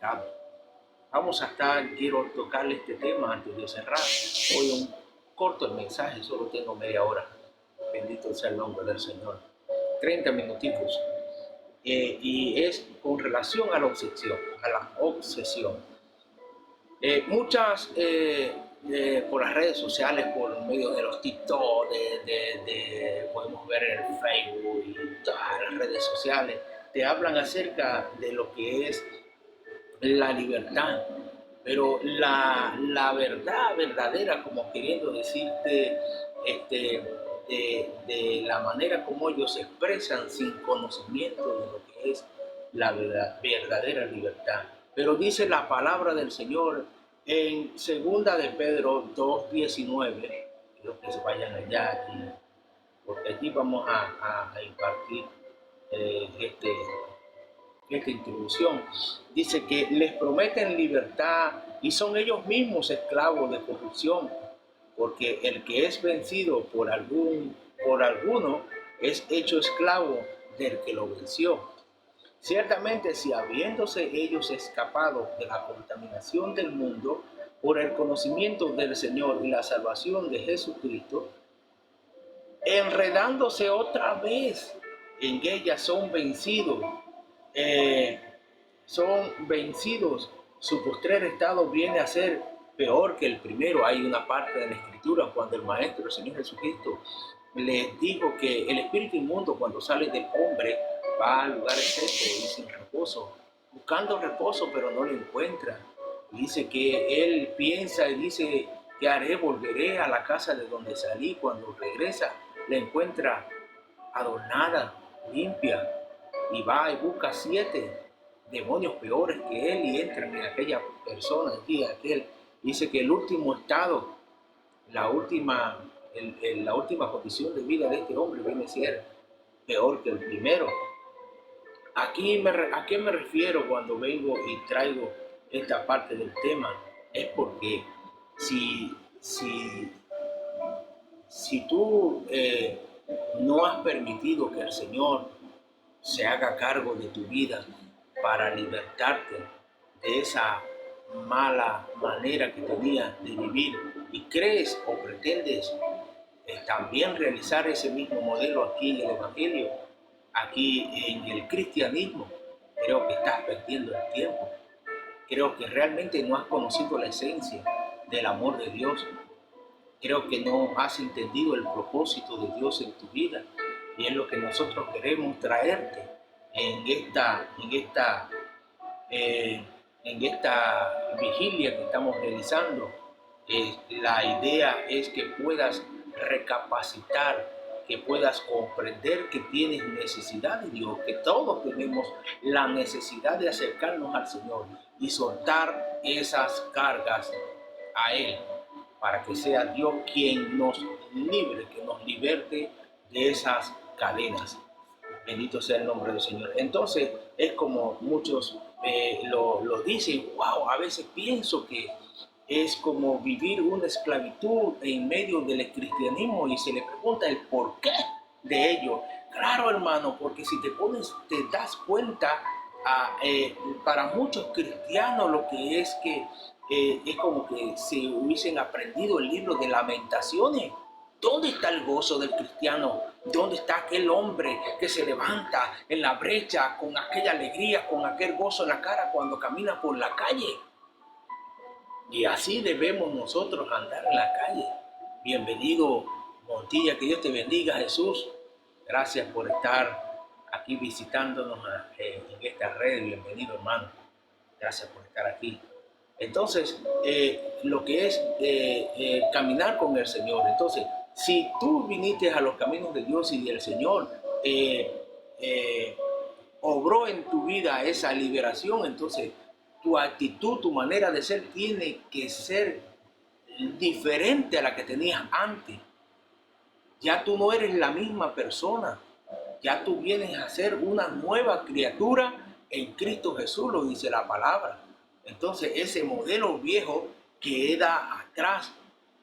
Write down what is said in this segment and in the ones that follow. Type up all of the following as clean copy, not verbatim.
pecado. Quiero tocarle este tema antes de cerrar. Hoy un corto el mensaje, solo tengo media hora. Bendito sea el nombre del Señor. 30 minutitos. Y es con relación a la obsesión. Muchas por las redes sociales, por medio de los TikTok, podemos ver en el Facebook y todas las redes sociales, te hablan acerca de lo que es la libertad, pero la verdad verdadera, como queriendo decirte, de la manera como ellos se expresan sin conocimiento de lo que es la verdadera libertad. Pero dice la palabra del Señor en segunda de Pedro 2:19, quiero que se vayan allá, porque aquí vamos a impartir este esta introducción. Dice que les prometen libertad y son ellos mismos esclavos de corrupción, porque el que es vencido por alguno es hecho esclavo del que lo venció. Ciertamente, si habiéndose ellos escapado de la contaminación del mundo por el conocimiento del Señor y la salvación de Jesucristo, enredándose otra vez en ella son vencidos, su postrer estado viene a ser peor que el primero. Hay una parte de la Escritura cuando el Maestro, el Señor Jesucristo, les dijo que el espíritu inmundo, cuando sale del hombre, va a lugares secos y sin reposo, buscando reposo, pero no lo encuentra. Dice que él piensa y dice: ¿qué haré? Volveré a la casa de donde salí. Cuando regresa, la encuentra adornada, limpia, y va y busca 7 demonios peores que él y entran en aquella persona. Dice que el último estado, la última condición de vida de este hombre viene a ser peor que el primero. ¿A qué me refiero cuando vengo y traigo esta parte del tema? Es porque si, si, si tú no has permitido que el Señor se haga cargo de tu vida para libertarte de esa mala manera que tenías de vivir, y crees o pretendes también realizar ese mismo modelo aquí en el Evangelio, aquí en el cristianismo, creo que estás perdiendo el tiempo. Creo que realmente no has conocido la esencia del amor de Dios. Creo que no has entendido el propósito de Dios en tu vida, y es lo que nosotros queremos traerte en esta vigilia que estamos realizando. La idea es que puedas recapacitar, que puedas comprender que tienes necesidad de Dios, que todos tenemos la necesidad de acercarnos al Señor y soltar esas cargas a Él, para que sea Dios quien nos libre, que nos liberte de esas cadenas. Bendito sea el nombre del Señor. Entonces, es como muchos lo dicen: wow, a veces pienso que es como vivir una esclavitud en medio del cristianismo, y se le pregunta el porqué de ello. Claro, hermano, porque si te das cuenta, para muchos cristianos lo que es que es como que si hubiesen aprendido el libro de Lamentaciones. ¿Dónde está el gozo del cristiano? ¿Dónde está aquel hombre que se levanta en la brecha con aquella alegría, con aquel gozo en la cara cuando camina por la calle? Y así debemos nosotros andar en la calle. Bienvenido, Montilla, que Dios te bendiga, Jesús. Gracias por estar aquí visitándonos en esta red. Bienvenido, hermano. Gracias por estar aquí. Entonces, lo que es caminar con el Señor. Entonces, si tú viniste a los caminos de Dios y del Señor obró en tu vida esa liberación, entonces tu actitud, tu manera de ser tiene que ser diferente a la que tenías antes. Ya tú no eres la misma persona. Ya tú vienes a ser una nueva criatura en Cristo Jesús, lo dice la palabra. Entonces ese modelo viejo queda atrás.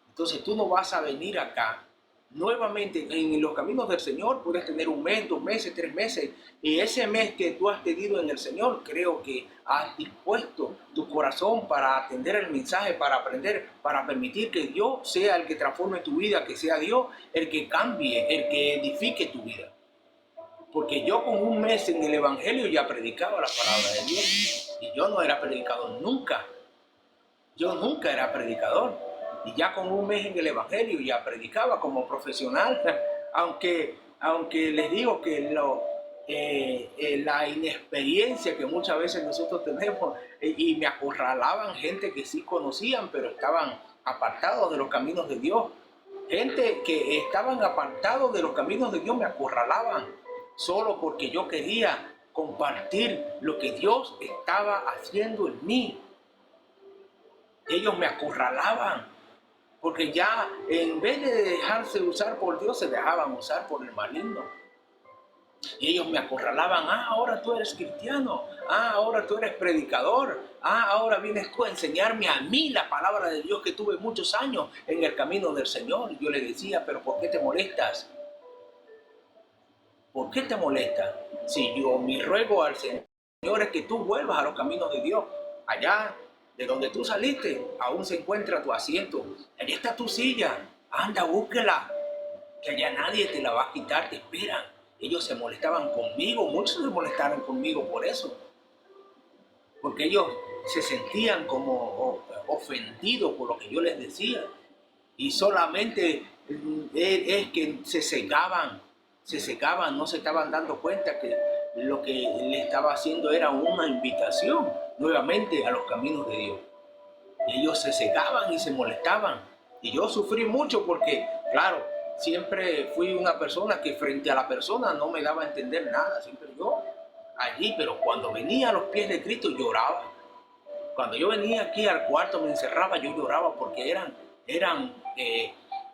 Entonces tú no vas a venir acá nuevamente en los caminos del Señor. Puedes tener un mes, 2 meses, 3 meses, y ese mes que tú has tenido en el Señor, creo que has dispuesto tu corazón para atender el mensaje, para aprender, para permitir que Dios sea el que transforme tu vida, que sea Dios el que cambie, el que edifique tu vida. Porque yo con un mes en el Evangelio ya predicaba la palabra de Dios, y yo no era predicador nunca. Yo nunca era predicador, y ya con un mes en el Evangelio ya predicaba como profesional, aunque les digo que la inexperiencia que muchas veces nosotros tenemos, y me acorralaban gente que sí conocían, pero estaban apartados de los caminos de Dios. Gente que estaban apartados de los caminos de Dios me acorralaban, solo porque yo quería compartir lo que Dios estaba haciendo en mí. Ellos me acorralaban, porque ya en vez de dejarse usar por Dios, se dejaban usar por el maligno. Y ellos me acorralaban: ahora tú eres cristiano, ahora tú eres predicador, ahora vienes tú a enseñarme a mí la palabra de Dios, que tuve muchos años en el camino del Señor. Y yo le decía: pero ¿por qué te molestas? ¿Por qué te molestas? Si yo mi ruego al Señor es que tú vuelvas a los caminos de Dios. Allá de donde tú saliste, aún se encuentra tu asiento. Allí está tu silla. Anda, búsquela, que allá nadie te la va a quitar, te esperan. Ellos se molestaban conmigo, muchos se molestaron conmigo por eso. Porque ellos se sentían como ofendidos por lo que yo les decía. Y solamente es que se cegaban, no se estaban dando cuenta que lo que le estaba haciendo era una invitación nuevamente a los caminos de Dios. Y ellos se cegaban y se molestaban. Y yo sufrí mucho porque, claro, siempre fui una persona que frente a la persona no me daba a entender nada. Siempre yo allí, pero cuando venía a los pies de Cristo lloraba. Cuando yo venía aquí al cuarto, me encerraba, yo lloraba porque eran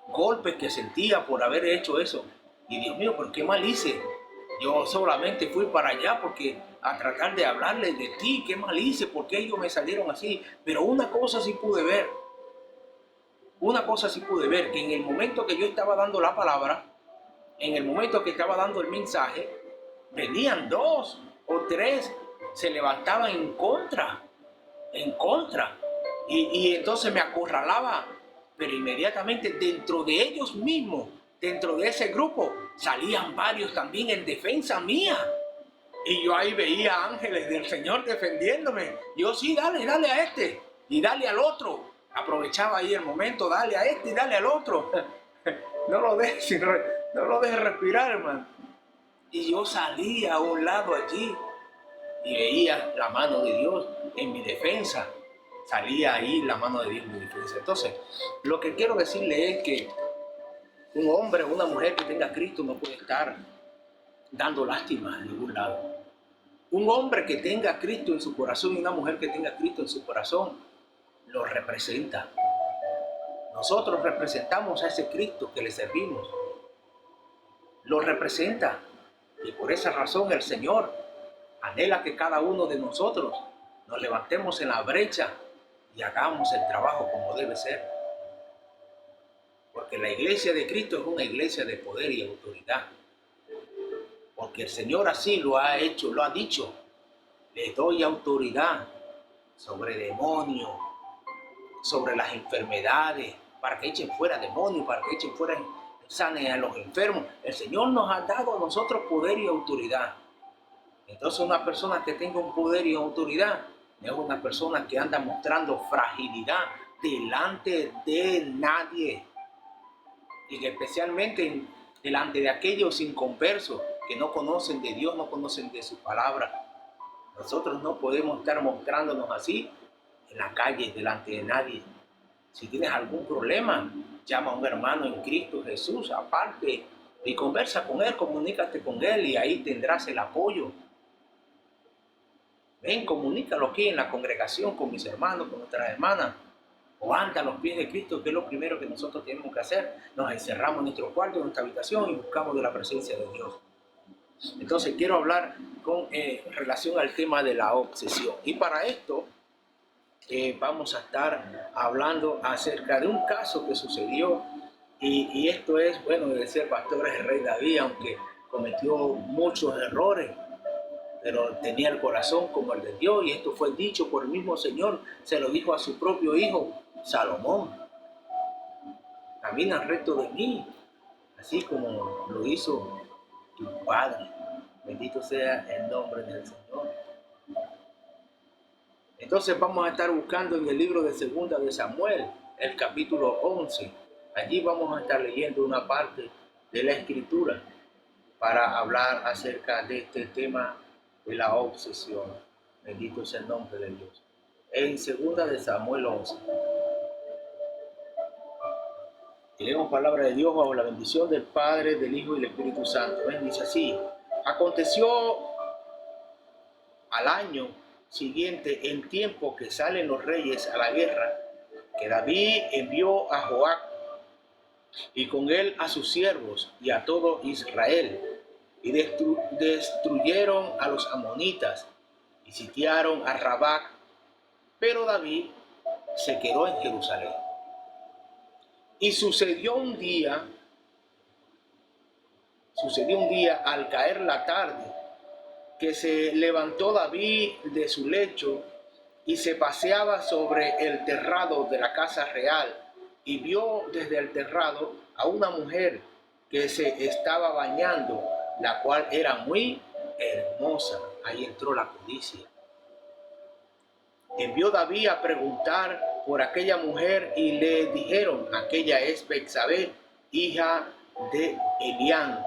golpes que sentía por haber hecho eso. Y Dios mío, ¿por qué mal hice? Yo solamente fui para allá porque a tratar de hablarles de ti. ¿Qué mal hice? ¿Por qué ellos me salieron así? Pero una cosa sí pude ver. Que en el momento que yo estaba dando la palabra, en el momento que estaba dando el mensaje, venían 2 o 3, se levantaban en contra. Y entonces me acorralaba, pero inmediatamente dentro de ellos mismos, dentro de ese grupo, salían varios también en defensa mía. Y yo ahí veía ángeles del Señor defendiéndome. Yo: sí, dale a este y dale al otro. Aprovechaba ahí el momento: dale a este y dale al otro. No lo dejes respirar, hermano. Y yo salía a un lado allí y veía la mano de Dios en mi defensa. Salía ahí la mano de Dios en mi defensa. Entonces, lo que quiero decirle es que un hombre o una mujer que tenga a Cristo no puede estar dando lástima en ningún lado. Un hombre que tenga a Cristo en su corazón y una mujer que tenga a Cristo en su corazón lo representa. Nosotros representamos a ese Cristo que le servimos. Lo representa. Y por esa razón el Señor anhela que cada uno de nosotros nos levantemos en la brecha y hagamos el trabajo como debe ser. Porque la iglesia de Cristo es una iglesia de poder y autoridad. Porque el Señor así lo ha hecho, lo ha dicho: les doy autoridad sobre demonios, sobre las enfermedades, para que echen fuera demonios, para que echen fuera, sanen a los enfermos. El Señor nos ha dado a nosotros poder y autoridad. Entonces, una persona que tenga un poder y autoridad es una persona que anda mostrando fragilidad delante de nadie, y especialmente delante de aquellos inconversos que no conocen de Dios, no conocen de su palabra. Nosotros no podemos estar mostrándonos así en la calle delante de nadie. Si tienes algún problema, llama a un hermano en Cristo Jesús aparte y conversa con él, comunícate con él, y ahí tendrás el apoyo. Ven, comunícalo aquí en la congregación con mis hermanos, con nuestras hermanas. O anda a los pies de Cristo, que es lo primero que nosotros tenemos que hacer. Nos encerramos en nuestro cuarto, en nuestra habitación, y buscamos de la presencia de Dios. Entonces quiero hablar con relación al tema de la obsesión. Y para esto vamos a estar hablando acerca de un caso que sucedió Y esto es, bueno, de ser pastor es el rey David, aunque cometió muchos errores, pero tenía el corazón como el de Dios, y esto fue dicho por el mismo Señor, se lo dijo a su propio hijo, Salomón: camina recto de mí, así como lo hizo tu padre. Bendito sea el nombre del Señor. Entonces vamos a estar buscando en el libro de Segunda de Samuel, el capítulo 11. Allí vamos a estar leyendo una parte de la Escritura para hablar acerca de este tema de la obsesión. Bendito sea el nombre de Dios. En Segunda de Samuel 11. Y leemos palabra de Dios bajo la bendición del Padre, del Hijo y del Espíritu Santo. Dice así: aconteció al año siguiente, en tiempo que salen los reyes a la guerra, que David envió a Joab y con él a sus siervos y a todo Israel, y destruyeron a los amonitas y sitiaron a Rabá, pero David se quedó en Jerusalén. Y sucedió un día al caer la tarde, que se levantó David de su lecho y se paseaba sobre el terrado de la casa real, y vio desde el terrado a una mujer que se estaba bañando, la cual era muy hermosa. Ahí entró la codicia. Envió David a preguntar por aquella mujer, y le dijeron: aquella es Betsabé, hija de Elián,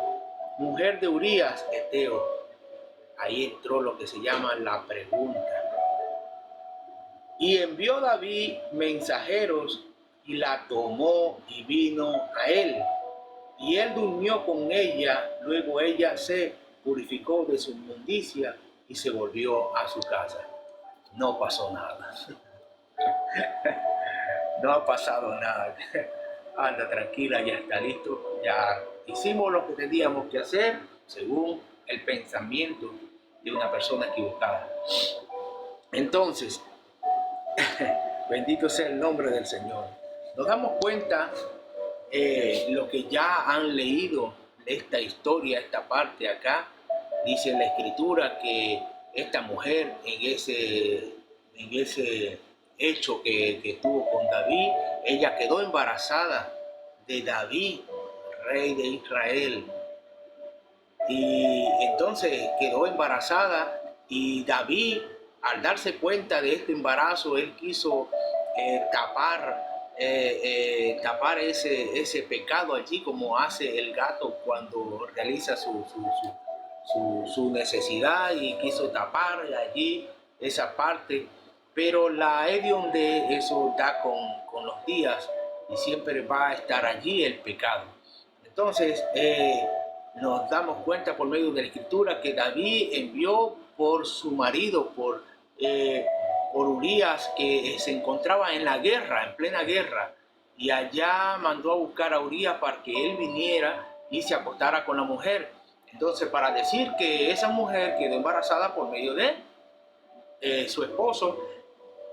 mujer de Urías Eteo. Ahí entró lo que se llama la pregunta. Y envió David mensajeros, y la tomó y vino a él. Y él durmió con ella. Luego ella se purificó de su inmundicia y se volvió a su casa. No pasó nada. No ha pasado nada. Anda tranquila, ya está listo. Ya hicimos lo que teníamos que hacer según el pensamiento de una persona equivocada. Entonces, bendito sea el nombre del Señor. Nos damos cuenta, lo que ya han leído esta historia, esta parte acá, dice en la Escritura que esta mujer en ese hecho que tuvo con David, ella quedó embarazada de David, rey de Israel. Y entonces quedó embarazada, y David, al darse cuenta de este embarazo, él quiso tapar ese pecado allí, como hace el gato cuando realiza su necesidad, y quiso tapar allí esa parte. Pero la hedionde, eso da con los días, y siempre va a estar allí el pecado. Entonces, nos damos cuenta por medio de la Escritura que David envió por su marido, por Urías, que se encontraba en la guerra, en plena guerra, y allá mandó a buscar a Urías para que él viniera y se acostara con la mujer. Entonces, para decir que esa mujer quedó embarazada por medio de su esposo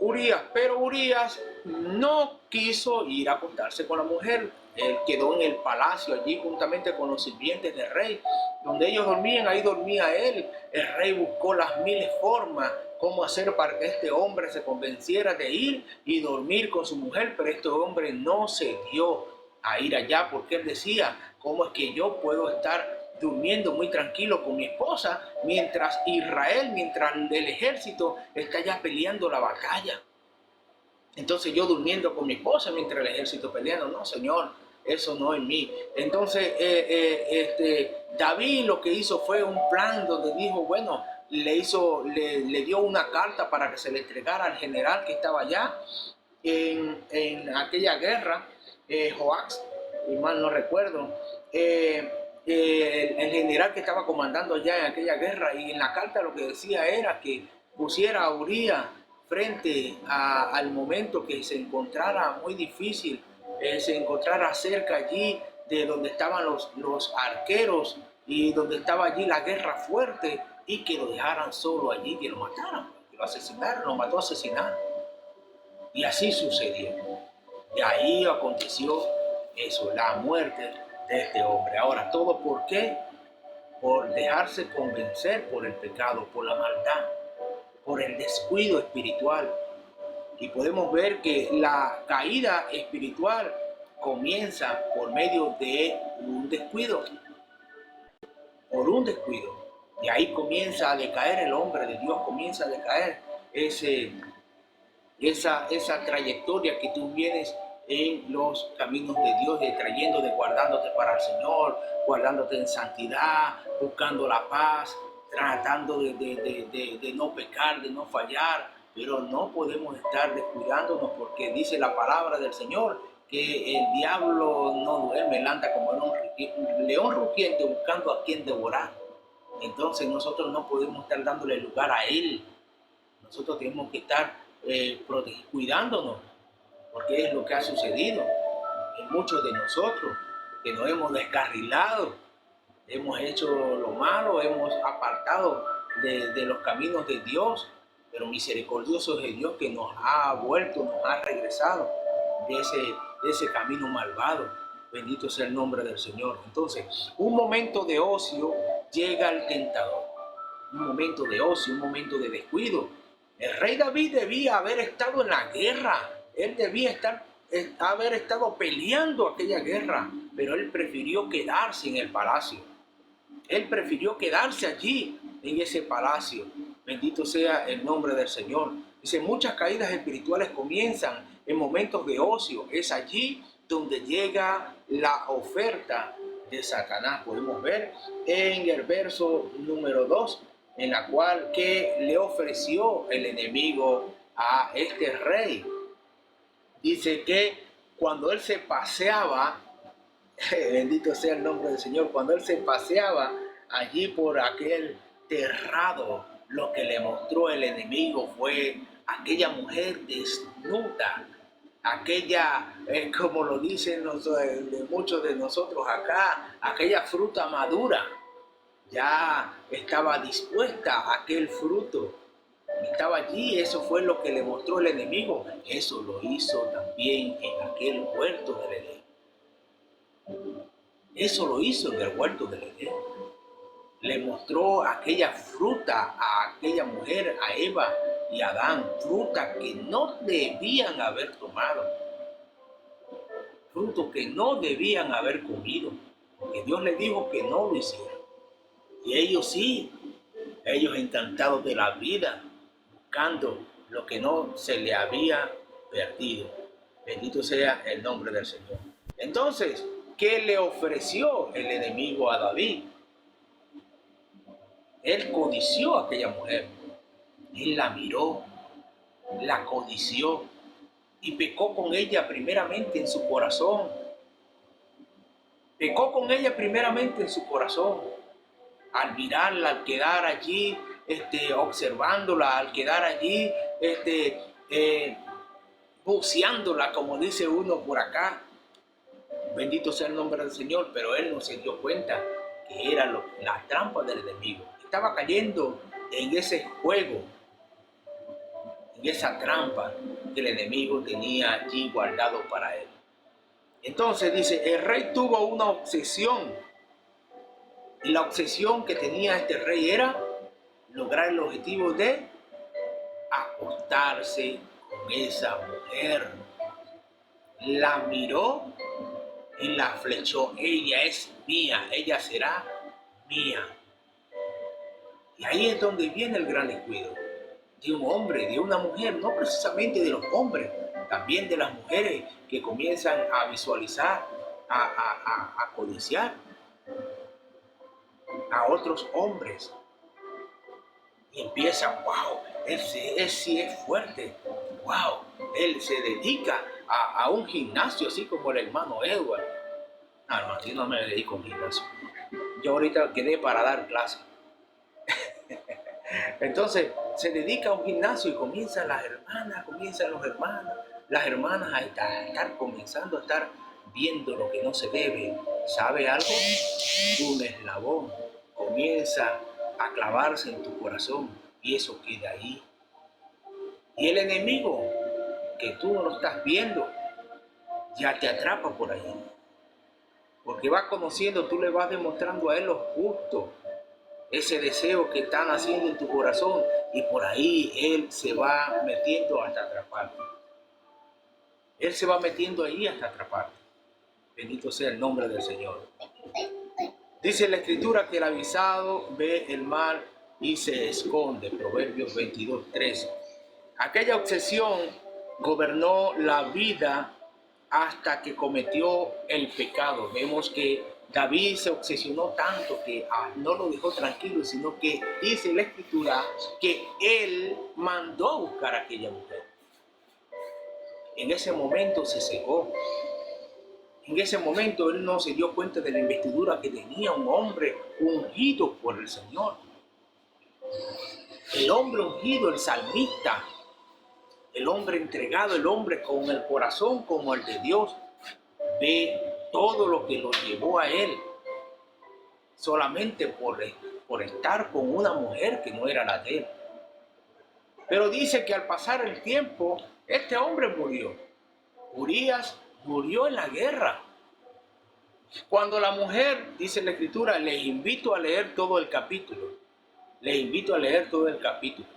Urías, pero Urías no quiso ir a acostarse con la mujer. Él quedó en el palacio allí juntamente con los sirvientes del rey. Donde ellos dormían, ahí dormía él. El rey buscó las miles formas cómo hacer para que este hombre se convenciera de ir y dormir con su mujer, pero este hombre no se dio a ir allá, porque él decía: ¿cómo es que yo puedo estar durmiendo muy tranquilo con mi esposa mientras Israel, mientras el ejército está ya peleando la batalla? Entonces yo durmiendo con mi esposa mientras el ejército peleando. No, Señor, eso no es mí. Entonces David lo que hizo fue un plan donde dijo, bueno, le dio una carta para que se le entregara al general que estaba allá en aquella guerra, Joab, y mal no recuerdo, el general que estaba comandando allá en aquella guerra. Y en la carta lo que decía era que pusiera a Urías frente al momento que se encontrara muy difícil, se encontrara cerca allí de donde estaban los arqueros y donde estaba allí la guerra fuerte, y que lo dejaran solo allí, que lo mataran, que lo asesinaran, lo mató asesinaron. Y así sucedió. De ahí aconteció eso, la muerte de este hombre. Ahora, ¿todo por qué? Por dejarse convencer por el pecado, por la maldad, por el descuido espiritual. Y podemos ver que la caída espiritual comienza por medio de un descuido, por un descuido. Y ahí comienza a decaer el hombre de Dios, comienza a decaer esa trayectoria que tú vienes en los caminos de Dios, trayéndote, guardándote para el Señor, guardándote en santidad, buscando la paz, tratando de no pecar, de no fallar, pero no podemos estar descuidándonos porque dice la palabra del Señor que el diablo no duerme, él anda como un león rugiente buscando a quien devorar. Entonces nosotros no podemos estar dándole lugar a él. Nosotros tenemos que estar cuidándonos, porque es lo que ha sucedido en muchos de nosotros, que nos hemos descarrilado, hemos hecho lo malo, hemos apartado de los caminos de Dios, pero misericordioso es el Dios que nos ha vuelto, nos ha regresado de ese camino malvado. Bendito sea el nombre del Señor. Entonces, un momento de ocio llega el tentador, un momento de ocio, un momento de descuido. El rey David debía haber estado en la guerra, él debía haber estado peleando aquella guerra, pero él prefirió quedarse en el palacio. Él prefirió quedarse allí, en ese palacio. Bendito sea el nombre del Señor. Dice, muchas caídas espirituales comienzan en momentos de ocio. Es allí donde llega la oferta de Satanás. Podemos ver en el verso número 2, en la cual que le ofreció el enemigo a este rey. Dice que cuando él se paseaba, bendito sea el nombre del Señor, cuando él se paseaba allí por aquel terrado, lo que le mostró el enemigo fue aquella mujer desnuda, aquella, como lo dicen muchos de nosotros acá, aquella fruta madura. Ya estaba dispuesta a aquel fruto, estaba allí, eso fue lo que le mostró el enemigo. Eso lo hizo también en aquel huerto del Edén. Eso lo hizo en el huerto del Edén. Le mostró aquella fruta a aquella mujer, a Eva y a Adán, fruta que no debían haber tomado, fruto que no debían haber comido, porque Dios les dijo que no lo hicieran. Y ellos sí, ellos encantados de la vida, buscando lo que no se le había perdido. Bendito sea el nombre del Señor. Entonces, ¿qué le ofreció el enemigo a David? Él codició a aquella mujer. Él la miró, la codició y pecó con ella primeramente en su corazón. Pecó con ella primeramente en su corazón. Al mirarla, al quedar allí observándola, al quedar allí buceándola, como dice uno por acá. Bendito sea el nombre del Señor, pero él no se dio cuenta que era la trampa del enemigo. Estaba cayendo en ese juego, en esa trampa que el enemigo tenía allí guardado para él. Entonces dice, el rey tuvo una obsesión. Y la obsesión que tenía este rey era lograr el objetivo de acostarse con esa mujer. La miró y la flechó. Ella es mía, ella será mía. Y ahí es donde viene el gran descuido de un hombre, de una mujer, no precisamente de los hombres, también de las mujeres que comienzan a visualizar, a codiciar a otros hombres. Y empieza, wow, él sí es fuerte, wow, él se dedica a un gimnasio, así como el hermano Edward. No, hermano, yo no me dedico a un gimnasio. Yo ahorita quedé para dar clase. Entonces se dedica a un gimnasio y comienzan los hermanos, las hermanas a estar comenzando a estar viendo lo que no se debe. ¿Sabe algo? Un eslabón comienza a clavarse en tu corazón y eso queda ahí. Y el enemigo, que tú no lo estás viendo, ya te atrapa por ahí. Porque va conociendo, tú le vas demostrando a él lo justo, ese deseo que están haciendo en tu corazón, y por ahí él se va metiendo hasta atraparte. Él se va metiendo ahí hasta atraparte. Bendito sea el nombre del Señor. Dice la Escritura que el avisado ve el mal y se esconde. Proverbios 22:13. Aquella obsesión gobernó la vida hasta que cometió el pecado. Vemos que David se obsesionó tanto que no lo dejó tranquilo, sino que dice la Escritura que él mandó a buscar a aquella mujer. En ese momento se cegó. En ese momento él no se dio cuenta de la investidura que tenía un hombre ungido por el Señor. El hombre ungido, el salmista, el hombre entregado, el hombre con el corazón como el de Dios, ve todo lo que lo llevó a él solamente por estar con una mujer que no era la de él. Pero dice que al pasar el tiempo, este hombre murió. Urías murió en la guerra. Cuando la mujer, dice la Escritura, les invito a leer todo el capítulo. Les invito a leer todo el capítulo.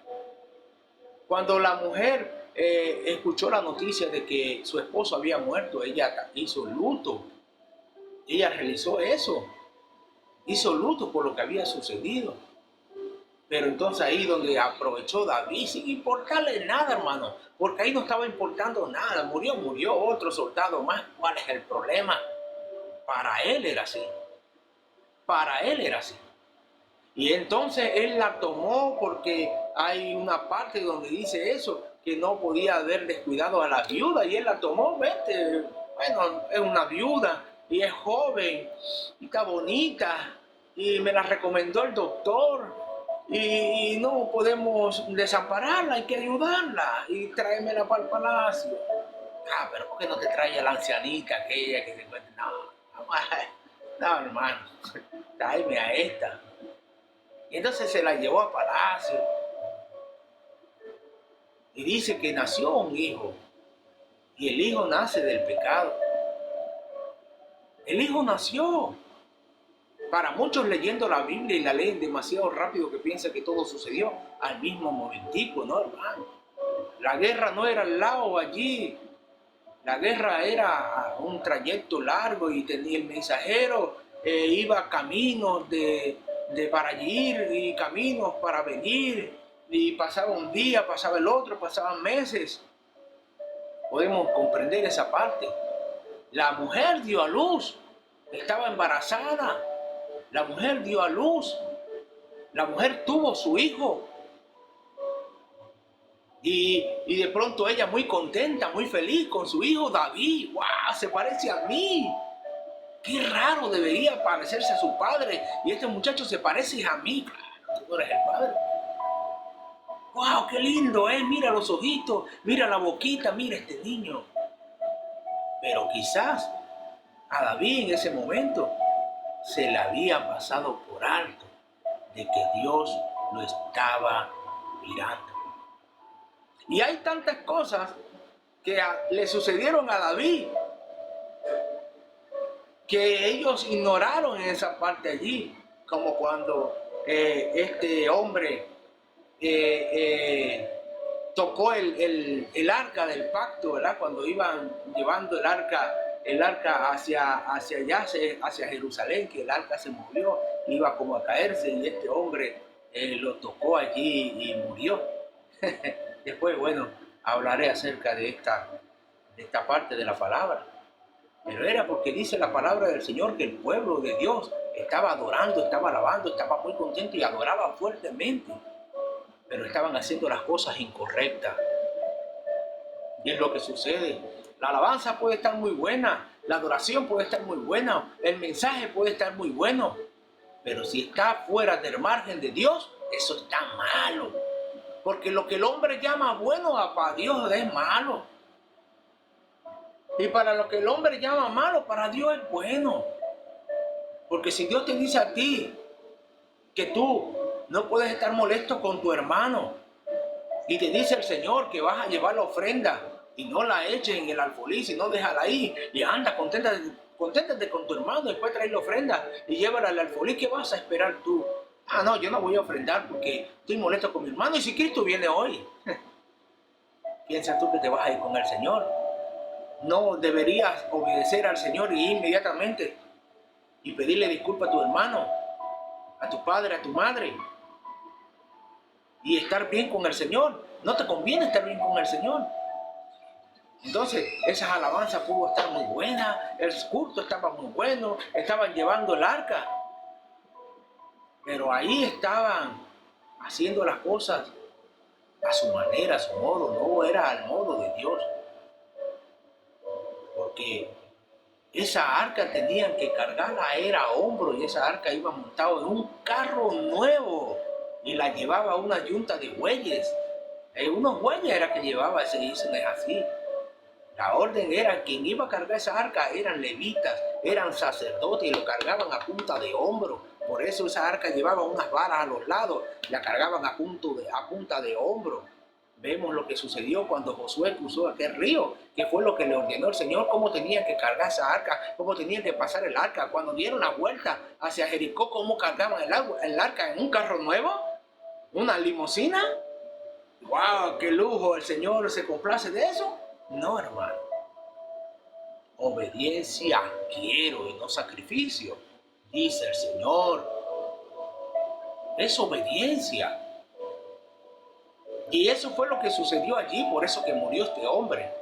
Cuando la mujer escuchó la noticia de que su esposo había muerto, ella hizo luto. Ella realizó eso. Hizo luto por lo que había sucedido. Pero entonces ahí donde aprovechó David, sin importarle nada, hermano, porque ahí no estaba importando nada. Murió otro soldado más. ¿Cuál es el problema? Para él era así. Para él era así. Y entonces él la tomó porque hay una parte donde dice eso, que no podía haber descuidado a la viuda, y él la tomó. Vete, bueno, es una viuda y es joven y está bonita y me la recomendó el doctor. Y no podemos desampararla, hay que ayudarla y tráemela para el palacio. Pero ¿por qué no te trae a la ancianita aquella que se encuentra? No, hermano, tráeme a esta. Y entonces se la llevó al palacio. Y dice que nació un hijo. Y el hijo nace del pecado. El hijo nació. Para muchos leyendo la Biblia y la leen demasiado rápido que piensan que todo sucedió al mismo momentico, ¿no, hermano? La guerra no era al lado allí. La guerra era un trayecto largo y tenía el mensajero, iba caminos para ir y caminos para venir. Y pasaba un día, pasaba el otro, pasaban meses. Podemos comprender esa parte. La mujer dio a luz, estaba embarazada. La mujer dio a luz, la mujer tuvo su hijo. Y de pronto ella muy contenta, muy feliz con su hijo David. ¡Wow! Se parece a mí. Qué raro, debería parecerse a su padre. Y este muchacho se parece a mí. Claro, tú no eres el padre. ¡Wow! ¡Qué lindo! Mira los ojitos, mira la boquita, mira este niño. Pero quizás a David en ese momento se le había pasado por alto de que Dios lo estaba mirando. Y hay tantas cosas que le sucedieron a David que ellos ignoraron en esa parte allí, como cuando este hombre tocó el arca del pacto, ¿verdad? Cuando iban llevando el arca hacia allá, hacia Jerusalén, que el arca se movió, iba como a caerse, y este hombre lo tocó allí y murió. Después, bueno, hablaré acerca de esta parte de la palabra. Pero era porque dice la palabra del Señor que el pueblo de Dios estaba adorando, estaba alabando, estaba muy contento y adoraba fuertemente. Pero estaban haciendo las cosas incorrectas. Y es lo que sucede. La alabanza puede estar muy buena, la adoración puede estar muy buena, el mensaje puede estar muy bueno, pero si está fuera del margen de Dios, eso está malo. Porque lo que el hombre llama bueno, para Dios es malo. Y para lo que el hombre llama malo, para Dios es bueno. Porque si Dios te dice a ti que tú no puedes estar molesto con tu hermano, y te dice el Señor que vas a llevar la ofrenda y no la eches en el alfolí, sino déjala ahí y anda contenta Conténtate con tu hermano, después trae la ofrenda y llévala al alfolí. ¿Qué vas a esperar tú? Ah, no, yo no voy a ofrendar porque estoy molesto con mi hermano. Y si Cristo viene hoy, piensa tú que te vas a ir con el Señor. No deberías obedecer al Señor y inmediatamente y pedirle disculpas a tu hermano, a tu padre, a tu madre y estar bien con el Señor. No te conviene estar bien con el Señor. Entonces, esas alabanzas pudo estar muy buenas, el culto estaba muy bueno, estaban llevando el arca, pero ahí estaban haciendo las cosas a su manera, a su modo, no era al modo de Dios. Porque esa arca tenían que cargarla, era a hombro, y esa arca iba montado en un carro nuevo y la llevaba una yunta de bueyes. Unos bueyes era que llevaba, se dicen es así. La orden era, quien iba a cargar esa arca eran levitas, eran sacerdotes y lo cargaban a punta de hombro. Por eso esa arca llevaba unas varas a los lados, la cargaban a punta de hombro. Vemos lo que sucedió cuando Josué cruzó aquel río, que fue lo que le ordenó el Señor, cómo tenían que cargar esa arca, cómo tenían que pasar el arca. Cuando dieron la vuelta hacia Jericó, cómo cargaban el arca en un carro nuevo, una limusina. ¡Wow! ¡Qué lujo! ¿El Señor se complace de eso? No, hermano. Obediencia quiero y no sacrificio, dice el Señor. Es obediencia. Y eso fue lo que sucedió allí, por eso que murió este hombre.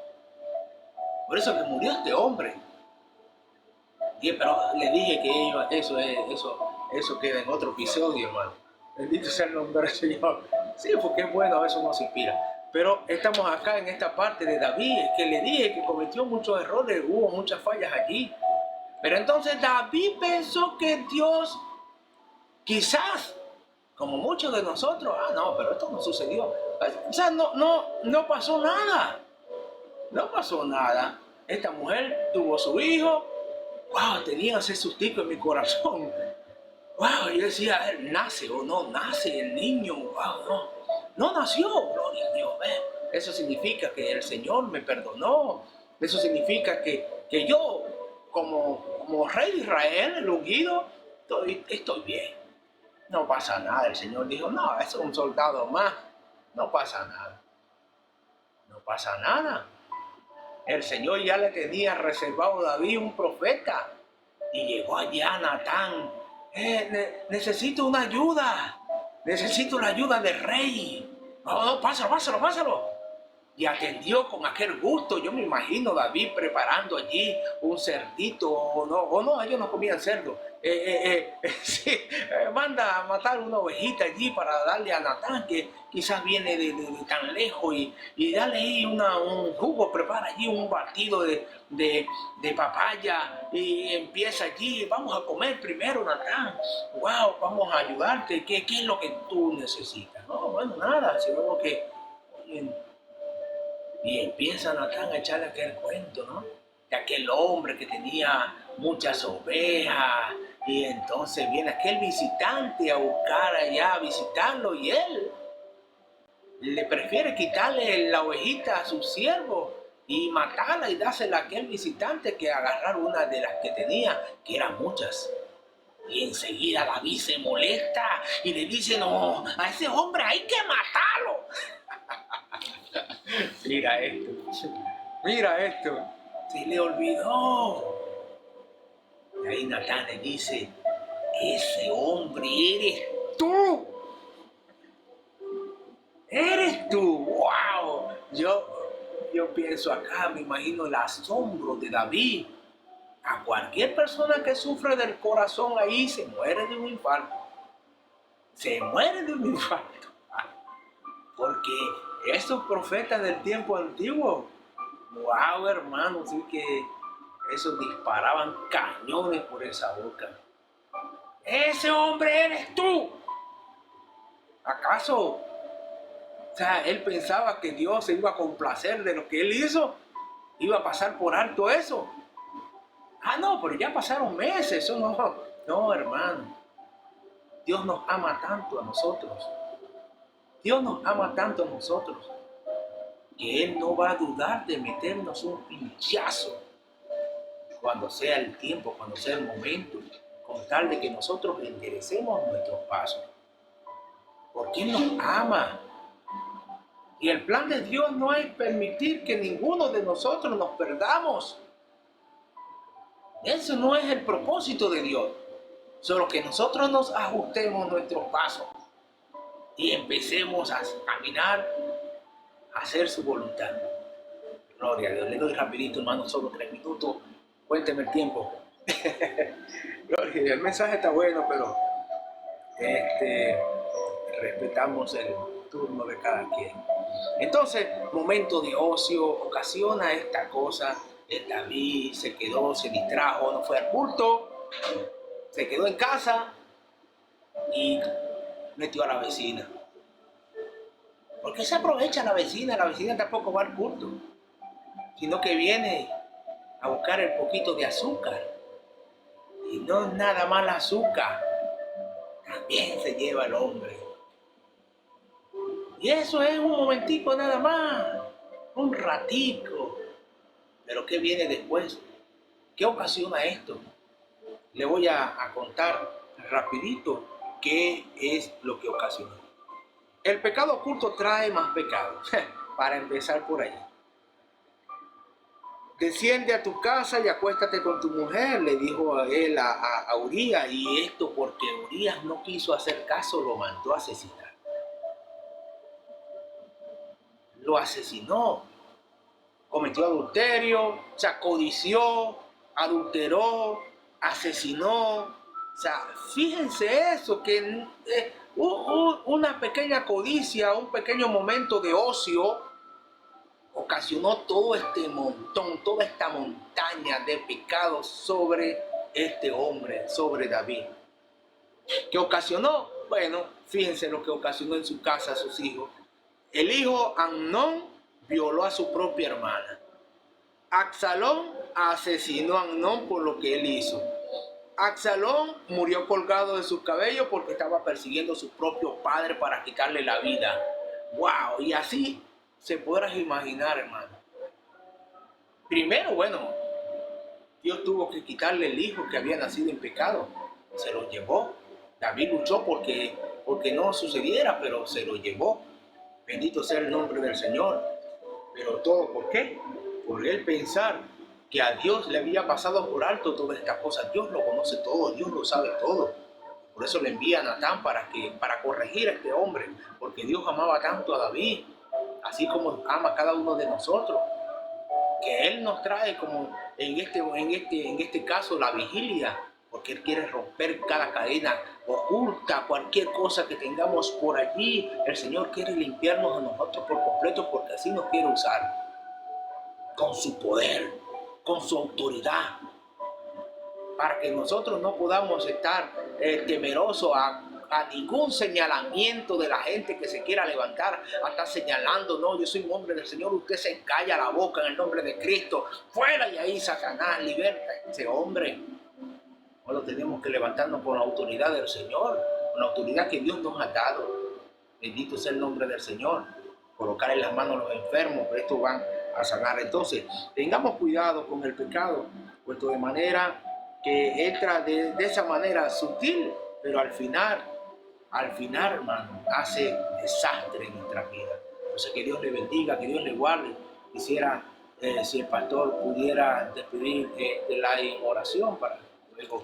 Por eso que murió este hombre. Y, pero le dije que eso queda en otro episodio, hermano. Bendito sea el nombre del Señor. Sí, porque es bueno, eso nos inspira. Pero estamos acá en esta parte de David, que le dije que cometió muchos errores, hubo muchas fallas allí. Pero entonces David pensó que Dios, quizás, como muchos de nosotros, no, pero esto no sucedió. O sea, no pasó nada. No pasó nada. Esta mujer tuvo su hijo. Wow, tenía ese sustico en mi corazón. Wow, yo decía, nace o no nace el niño. Wow, no nació, gloria a Dios. Eso significa que el Señor me perdonó. Eso significa que yo, como rey de Israel, el ungido, estoy bien. No pasa nada. El Señor dijo, no, es un soldado más. No pasa nada. No pasa nada. El Señor ya le tenía reservado a David un profeta. Y llegó allá Natán. Necesito una ayuda. Necesito la ayuda del rey. No, pásalo. Y atendió con aquel gusto. Yo me imagino David preparando allí un cerdito. O no, ellos no comían cerdo. Sí, manda a matar una ovejita allí para darle a Natán, que quizás viene de tan lejos, y dale ahí un jugo, prepara allí un batido de papaya y empieza allí. Vamos a comer primero, Natán. Wow, vamos a ayudarte. ¿Qué es lo que tú necesitas? No, bueno, nada, sino que... Y empieza Natán a echarle aquel cuento, ¿no? De aquel hombre que tenía muchas ovejas, y entonces viene aquel visitante a buscar allá, a visitarlo, y él le prefiere quitarle la ovejita a su siervo y matarla y dársela a aquel visitante que agarrar una de las que tenía, que eran muchas. Y enseguida David se molesta y le dice, no, a ese hombre hay que matarlo. Mira esto, se le olvidó. Y ahí Natán le dice, ese hombre eres tú, wow. Yo pienso acá, me imagino el asombro de David. A cualquier persona que sufre del corazón ahí se muere de un infarto. Porque estos profetas del tiempo antiguo, wow, hermano, sí que esos disparaban cañones por esa boca. ¡Ese hombre eres tú! ¿Acaso? O sea, él pensaba que Dios se iba a complacer de lo que él hizo. Iba a pasar por alto eso. No, pero ya pasaron meses. Eso no, hermano. Dios nos ama tanto a nosotros. Dios nos ama tanto a nosotros que Él no va a dudar de meternos un pinchazo cuando sea el tiempo, cuando sea el momento, con tal de que nosotros enderecemos nuestros pasos. Porque Él nos ama. Y el plan de Dios no es permitir que ninguno de nosotros nos perdamos. Eso no es el propósito de Dios. Solo que nosotros nos ajustemos nuestros pasos y empecemos a caminar, a hacer su voluntad. Gloria a Dios. Le doy rapidito, hermano, solo 3 minutos. Cuénteme el tiempo. Gloria a Dios. El mensaje está bueno, pero respetamos el turno de cada quien. Entonces, momento de ocio ocasiona esta cosa. David se quedó, se distrajo, no fue al culto, se quedó en casa y metió a la vecina. ¿Por qué se aprovecha la vecina? La vecina tampoco va al culto, sino que viene a buscar el poquito de azúcar. Y no es nada más el azúcar, también se lleva el hombre. Y eso es un momentico nada más, un ratico. Pero ¿qué viene después? ¿Qué ocasiona esto? Le voy a contar rapidito qué es lo que ocasiona. El pecado oculto trae más pecado. Para empezar por ahí. Desciende a tu casa y acuéstate con tu mujer, le dijo a él a Urías, y esto porque Urías no quiso hacer caso, lo mandó a asesinar. Lo asesinó, cometió adulterio, se codició, adulteró, asesinó. O sea, fíjense eso, que una pequeña codicia, un pequeño momento de ocio, ocasionó todo este montón, toda esta montaña de pecados sobre este hombre, sobre David. ¿Qué ocasionó? Bueno, fíjense lo que ocasionó en su casa a sus hijos. El hijo Amnón violó a su propia hermana. Absalón asesinó a Amnón por lo que él hizo. Absalón murió colgado de sus cabellos porque estaba persiguiendo a su propio padre para quitarle la vida. ¡Wow! Y así se podrás imaginar, hermano. Primero, bueno, Dios tuvo que quitarle el hijo que había nacido en pecado. Se lo llevó. David luchó porque no sucediera, pero se lo llevó. Bendito sea el nombre del Señor. Pero todo, ¿por qué? Por él pensar que a Dios le había pasado por alto todas estas cosas. Dios lo conoce todo, Dios lo sabe todo. Por eso le envía a Natán para corregir a este hombre, porque Dios amaba tanto a David, así como ama a cada uno de nosotros, que Él nos trae como en este caso la vigilia, porque Él quiere romper cada cadena oculta, cualquier cosa que tengamos por allí. El Señor quiere limpiarnos a nosotros por completo, porque así nos quiere usar, con su poder, con su autoridad, para que nosotros no podamos estar temerosos a ningún señalamiento de la gente que se quiera levantar a estar señalando. No, yo soy un hombre del Señor, usted se calla la boca en el nombre de Cristo. Fuera de ahí, Satanás, liberta a ese hombre. Bueno, tenemos que levantarnos con la autoridad del Señor, con la autoridad que Dios nos ha dado. Bendito sea el nombre del Señor. Colocar en las manos a los enfermos, pero estos van a sanar. Entonces, tengamos cuidado con el pecado, puesto de manera que entra de esa manera sutil, pero al final, hermano, hace desastre en nuestra vida. Entonces, que Dios le bendiga, que Dios le guarde. Quisiera, si el pastor pudiera despedir de la oración para luego